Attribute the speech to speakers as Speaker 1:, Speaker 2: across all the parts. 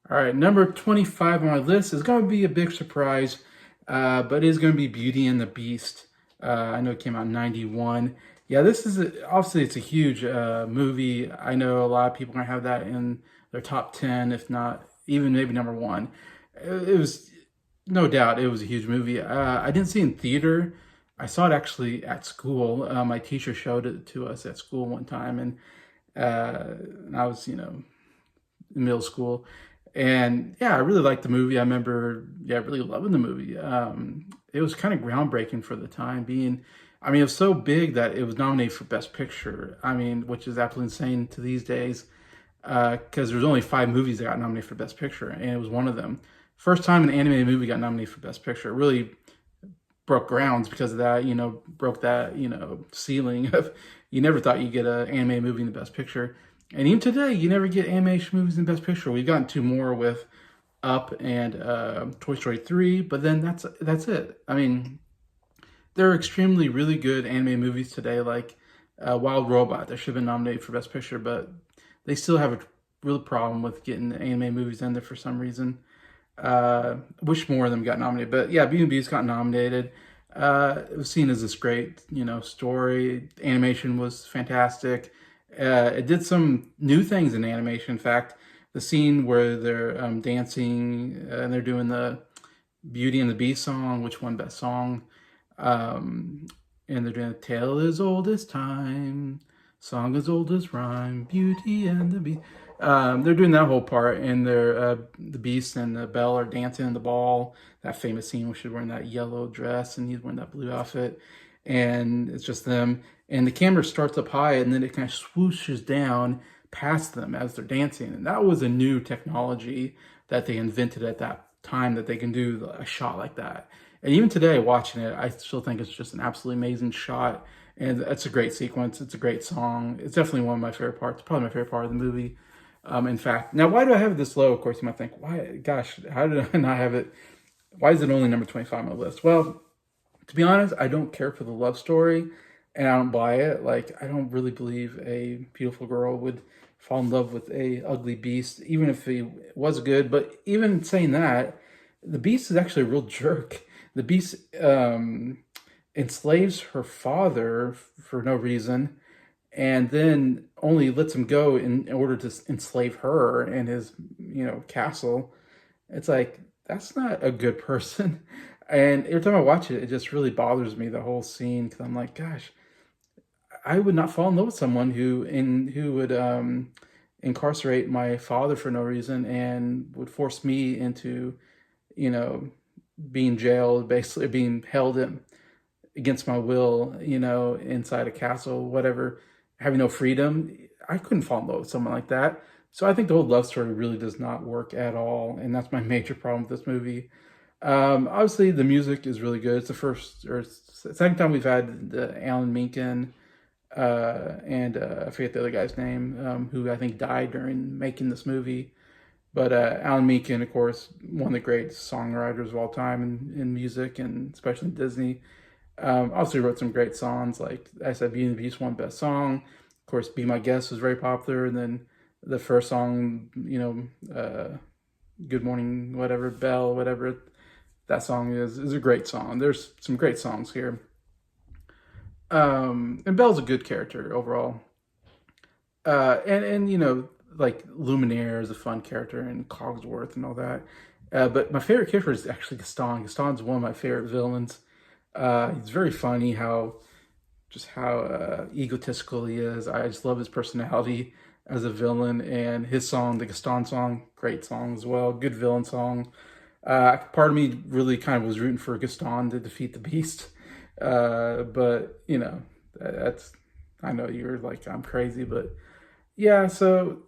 Speaker 1: All right, number 25 on my list is going to be a big surprise, but it is going to be Beauty and the Beast. I know it came out in 91. Yeah, this is obviously it's a huge movie. I know a lot of people are going to have that in their top 10, if not even maybe number one. It was no doubt it was a huge movie. I didn't see it in theater. I saw it actually at school. My teacher showed it to us at school one time, and I was, in middle school. And yeah, I really liked the movie. I remember, yeah, really loving the movie. It was kind of groundbreaking for the time being. I mean, it was so big that it was nominated for Best Picture. I mean, which is absolutely insane to these days, because there's only 5 movies that got nominated for Best Picture, and it was one of them. First time an animated movie got nominated for Best Picture. It really broke grounds because of that. Broke that ceiling of you never thought you'd get an animated movie in the Best Picture. And even today, you never get animation movies in Best Picture. We've gotten 2 more with Up and Toy Story 3, but then that's it. I mean, there are extremely really good animated movies today, like Wild Robot, that should have been nominated for Best Picture, but they still have a real problem with getting the animated movies in there for some reason. Wish more of them got nominated, but yeah, Beauty and the Beast got nominated. It was seen as this great, story. Animation was fantastic. It did some new things in animation. In fact, the scene where they're dancing and they're doing the Beauty and the Beast song, which won Best Song, and they're doing a tale as old as time, song as old as rhyme, Beauty and the Beast. They're doing that whole part, and they're the Beast and the Belle are dancing in the ball. That famous scene where she's wearing that yellow dress and he's wearing that blue outfit, and it's just them. And the camera starts up high, and then it kind of swooshes down past them as they're dancing. And that was a new technology that they invented at that time, that they can do a shot like that. And even today, watching it, I still think it's just an absolutely amazing shot. And it's a great sequence. It's a great song. It's definitely one of my favorite parts. Probably my favorite part of the movie. In fact, now why do I have it this low? Of course, you might think, why? Gosh, how did I not have it? Why is it only number 25 on my list? Well, to be honest, I don't care for the love story, and I don't buy it. Like, I don't really believe a beautiful girl would fall in love with a ugly beast, even if he was good. But even saying that, the beast is actually a real jerk. The beast enslaves her father for no reason, and then only lets him go in order to enslave her and his, castle. It's like, that's not a good person. And every time I watch it, it just really bothers me, the whole scene, because I'm like, gosh, I would not fall in love with someone who would incarcerate my father for no reason and would force me into, being jailed, basically being held against my will, inside a castle, whatever, having no freedom. I couldn't fall in love with someone like that. So I think the whole love story really does not work at all, and that's my major problem with this movie. Obviously, the music is really good. It's the first or second time we've had the Alan Menken and I forget the other guy's name, who I think died during making this movie. But Alan Menken, of course, one of the great songwriters of all time in music, and especially in Disney. Also wrote some great songs, like I said, Beauty and the Beast won Best Song. Of course, Be My Guest was very popular. And then the first song, Good Morning, whatever, Belle, whatever that song is a great song. There's some great songs here. And Belle's a good character overall. And like Luminaire is a fun character, and Cogsworth and all that. But my favorite character is actually Gaston. Gaston's one of my favorite villains. He's very funny, how egotistical he is. I just love his personality as a villain, and his song, the Gaston song, great song as well. Good villain song. Part of me really kind of was rooting for Gaston to defeat the Beast. But that's, I know you're like, I'm crazy, but yeah, so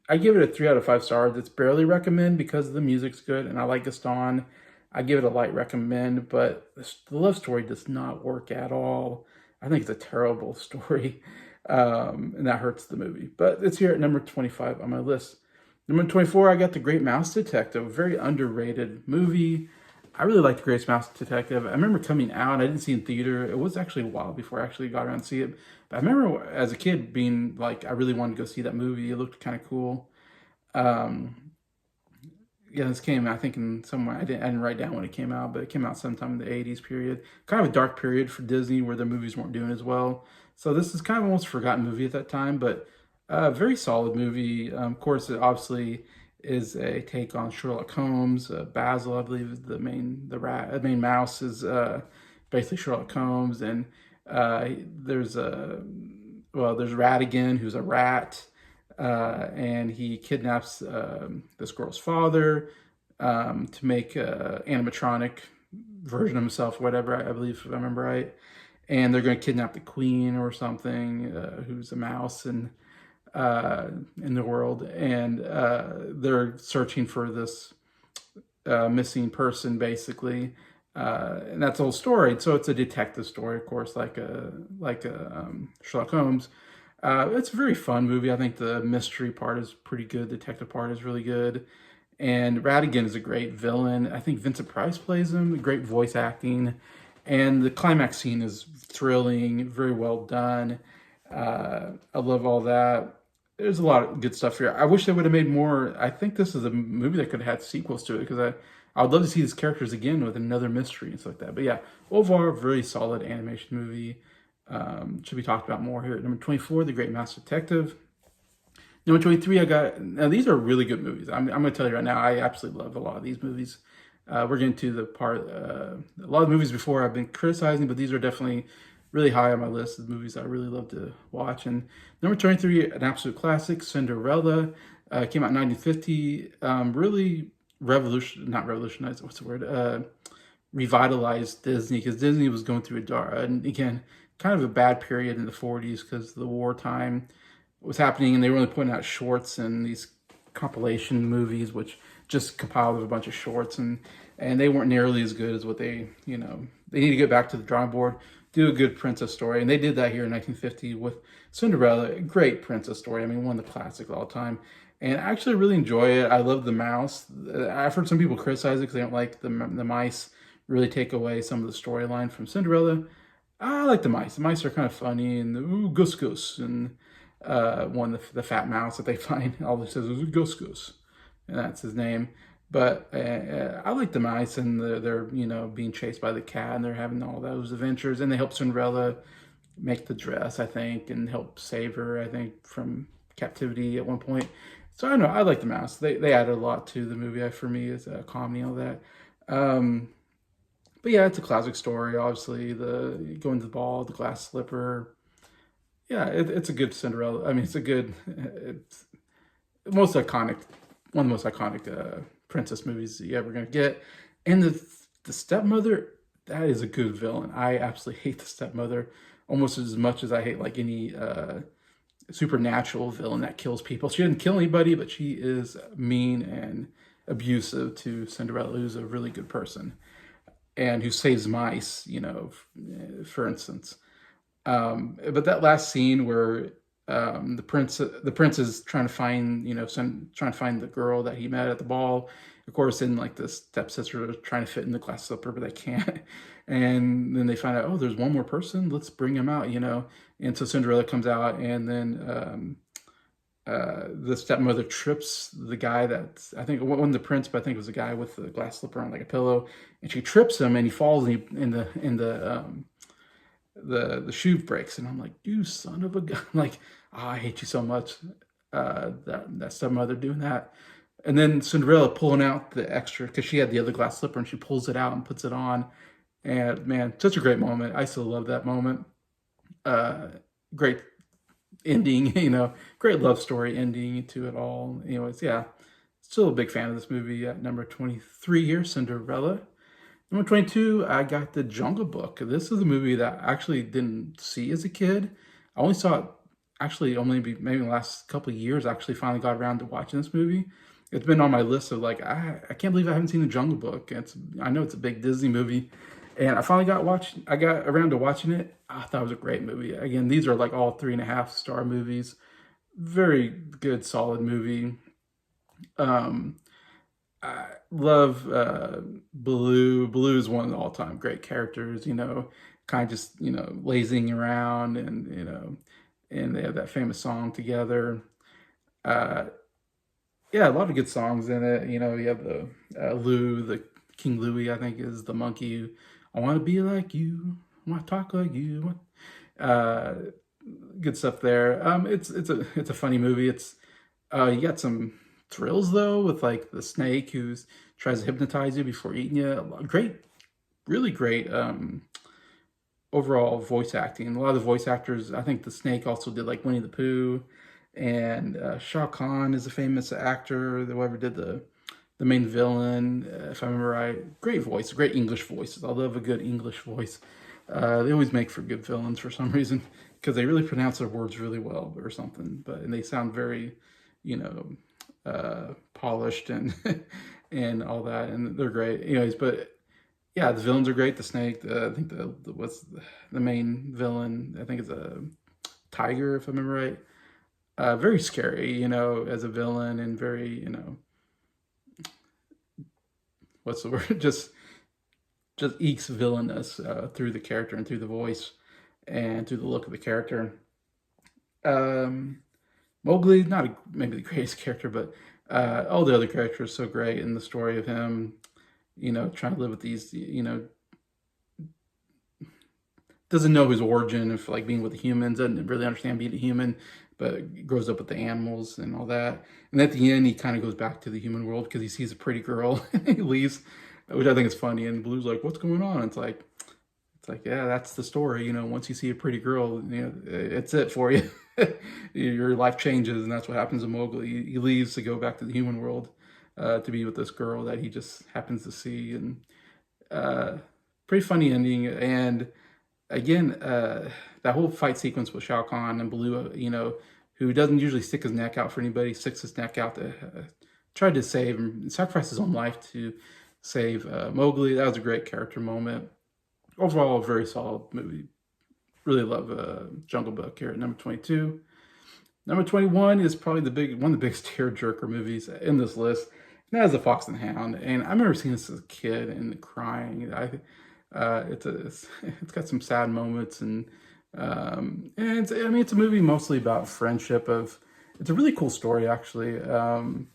Speaker 1: I give it a 3 out of 5 stars. It's barely recommend because the music's good and I like Gaston. I give it a light recommend, but the love story does not work at all. I think it's a terrible story, and that hurts the movie. But it's here at number 25 on my list. Number 24, I got The Great Mouse Detective, a very underrated movie. I really liked The Greatest Mouse Detective. I remember coming out, I didn't see it in theater. It was actually a while before I actually got around to see it. But I remember as a kid being like, I really wanted to go see that movie. It looked kind of cool. Um, yeah, this came, I think, in somewhere. I didn't write down when it came out, but it came out sometime in the 80s period. Kind of a dark period for Disney where their movies weren't doing as well. So this is kind of almost a forgotten movie at that time, but very solid movie. Of course, it obviously is a take on Sherlock Holmes. Basil, I believe, is the main mouse is basically Sherlock Holmes, and there's a there's Ratigan, who's a rat, and he kidnaps this girl's father to make an animatronic version of himself, whatever, I believe, if I remember right. And they're going to kidnap the queen or something, who's a mouse in the world. And they're searching for this missing person, basically. And that's the whole story. So it's a detective story, of course, like a Sherlock Holmes. It's a very fun movie. I think the mystery part is pretty good. The detective part is really good. And Ratigan is a great villain. I think Vincent Price plays him. Great voice acting. And the climax scene is thrilling, very well done. I love all that. There's a lot of good stuff here. I wish they would have made more. I think this is a movie that could have had sequels to it because I would love to see these characters again with another mystery and stuff like that. But yeah, overall, very solid animation movie. Should be talked about more here. At number 24, The Great Mouse Detective. Number 23, I got, now these are really good movies. I'm going to tell you right now, I absolutely love a lot of these movies. We're getting to the part, a lot of movies before I've been criticizing, but these are definitely really high on my list of movies I really love to watch. And number 23, an absolute classic, Cinderella, came out in 1950. Really not revolutionized, what's the word? Revitalized Disney, because Disney was going through and again, kind of a bad period in the 40s because the wartime was happening, and they were only putting out shorts and these compilation movies, which just compiled of a bunch of shorts, and they weren't nearly as good as what they need to get back to the drawing board, do a good princess story, and they did that here in 1950 with Cinderella, a great princess story. I mean, one of the classics of all time, and I actually really enjoy it. I love the mouse. I've heard some people criticize it because they don't like the mice really take away some of the storyline from Cinderella. I like the mice. The mice are kind of funny, and ooh, Gus Gus, and the fat mouse that they find, all it says is Gus Gus, and that's his name. But I like the mice, and they're being chased by the cat, and they're having all those adventures, and they help Cinderella make the dress, I think, and help save her, I think, from captivity at one point. So I don't know, I like the mouse. They added a lot to the movie for me as a comedy and all that. But yeah, it's a classic story. Obviously, the going to the ball, the glass slipper. Yeah, it's a good Cinderella. I mean, it's most iconic, one of the most iconic princess movies that you ever gonna get. And the stepmother, that is a good villain. I absolutely hate the stepmother almost as much as I hate like any supernatural villain that kills people. She didn't kill anybody, but she is mean and abusive to Cinderella, who's a really good person and who saves mice, for instance. But that last scene where the prince is trying to find, trying to find the girl that he met at the ball. Of course, and like the stepsister is trying to fit in the glass slipper, but they can't. And then they find out, oh, there's one more person. Let's bring him out, And so Cinderella comes out, and then the stepmother trips the guy that's, I think it wasn't the prince, but I think it was the guy with the glass slipper on like a pillow, and she trips him, and he falls in the shoe breaks, and I'm like, you son of a gun! Like, I hate you so much. That stepmother doing that, and then Cinderella pulling out the extra because she had the other glass slipper, and she pulls it out and puts it on, and man, such a great moment. I still love that moment. Great ending, great love story ending to it all. Anyways, yeah, still a big fan of this movie. At number 23 here, Cinderella. Number 22, I got The Jungle Book. This is a movie that I actually didn't see as a kid. I only saw it actually only maybe in the last couple of years. I actually finally got around to watching this movie. It's been on my list of like, I can't believe I haven't seen The Jungle Book. I know it's a big Disney movie. And I finally got around to watching it. I thought it was a great movie. Again, these are like all 3.5-star movies. Very good, solid movie. I love Baloo. Baloo is one of the all-time great characters, kind of just, lazing around and, and they have that famous song together. Uh, yeah, a lot of good songs in it. You have the Lou, the King Louie, I think is the monkey. I want to be like you. I want to talk like you. Uh, Good stuff there. It's a funny movie. You got some thrills though with like the snake who tries to hypnotize you before eating you. Great, really great overall voice acting. A lot of the voice actors, I think the snake also did like Winnie the Pooh, and Shao Kahn is a famous actor. Whoever did the main villain, if I remember right. Great voice, great English voices. I love a good English voice. They always make for good villains for some reason because they really pronounce their words really well or something. And they sound very, polished and and all that, and they're great. Anyways, but yeah, the villains are great. The snake, I think what's the main villain? I think it's a tiger, if I remember right. Very scary, as a villain, and very, what's the word? Just ekes villainous through the character and through the voice and through the look of the character. Um, Mowgli, not maybe the greatest character, but all the other characters so great in the story of him, trying to live with these, doesn't know his origin of like being with the humans, doesn't really understand being a human, but grows up with the animals and all that. And at the end, he kind of goes back to the human world because he sees a pretty girl and he leaves, which I think is funny. And Blue's like, "What's going on?" It's like, yeah, that's the story. Once you see a pretty girl, it's it for you. Your life changes, and that's what happens to Mowgli. He leaves to go back to the human world to be with this girl that he just happens to see, and uh, pretty funny ending. And again, that whole fight sequence with Shao Kahn and Baloo, who doesn't usually stick his neck out for anybody, sticks his neck out to try to save and sacrifice his own life to save Mowgli. That was a great character moment. Overall, a very solid movie. Really love Jungle Book here at number 22. Number 21 is probably one of the biggest tearjerker movies in this list. And that is The Fox and the Hound. And I remember seeing this as a kid and crying. It's got some sad moments, and it's a movie mostly about friendship. It's a really cool story actually. The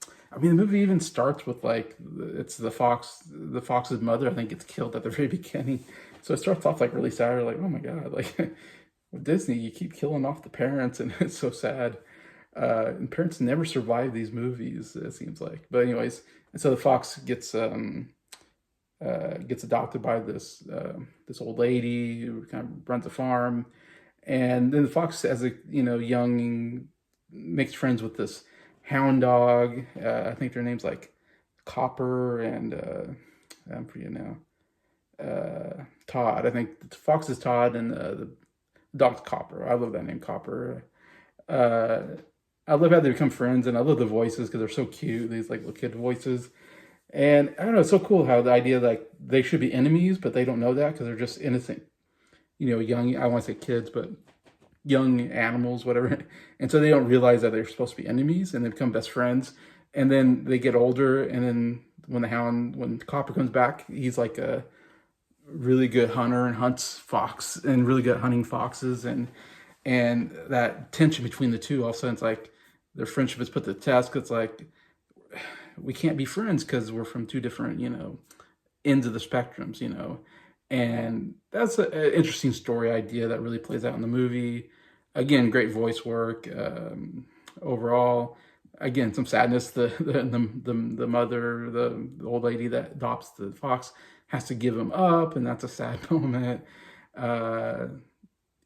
Speaker 1: movie even starts with like it's the fox's mother, I think, gets killed at the very beginning. So it starts off like really sad, like, oh my god, like with Disney, you keep killing off the parents, and it's so sad. And parents never survive these movies, it seems like. But anyways, and so the fox gets adopted by this old lady who kind of runs a farm, and then the fox, as a young, makes friends with this hound dog. I think their name's like Copper and I'm forgetting now. Todd. I think the fox is Todd and the dog's Copper. I love that name, Copper. Uh, I love how they become friends, and I love the voices because they're so cute. These like little kid voices. And I don't know, it's so cool how the idea like they should be enemies, but they don't know that because they're just innocent, young, I want to say kids, but young animals, whatever. And so they don't realize that they're supposed to be enemies, and they become best friends. And then they get older, and then when Copper comes back, he's like a really good hunter and hunts fox and really good at hunting foxes. And that tension between the two, all of a sudden it's like their friendship is put to the test. It's like, we can't be friends because we're from two different, ends of the spectrums, and that's an interesting story idea that really plays out in the movie. Again, great voice work overall. Again, some sadness. The mother, the old lady that adopts the fox, has to give him up, and that's a sad moment. And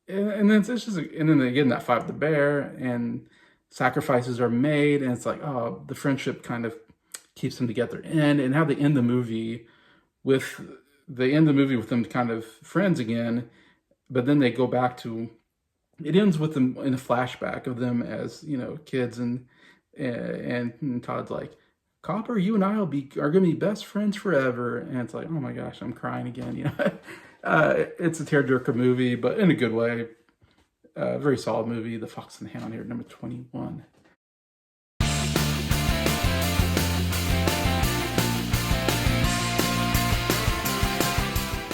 Speaker 1: then and then again that fight with the bear, and sacrifices are made, and it's like, oh, the friendship kind of keeps them together, and how they end the movie with with them kind of friends again, but then they go back to, it ends with them in a flashback of them as kids, and Todd's like, Copper, you and I are gonna be best friends forever, and it's like, oh my gosh, I'm crying again. It's a tearjerker movie, but in a good way. Very solid movie, The Fox and the Hound here at number 21.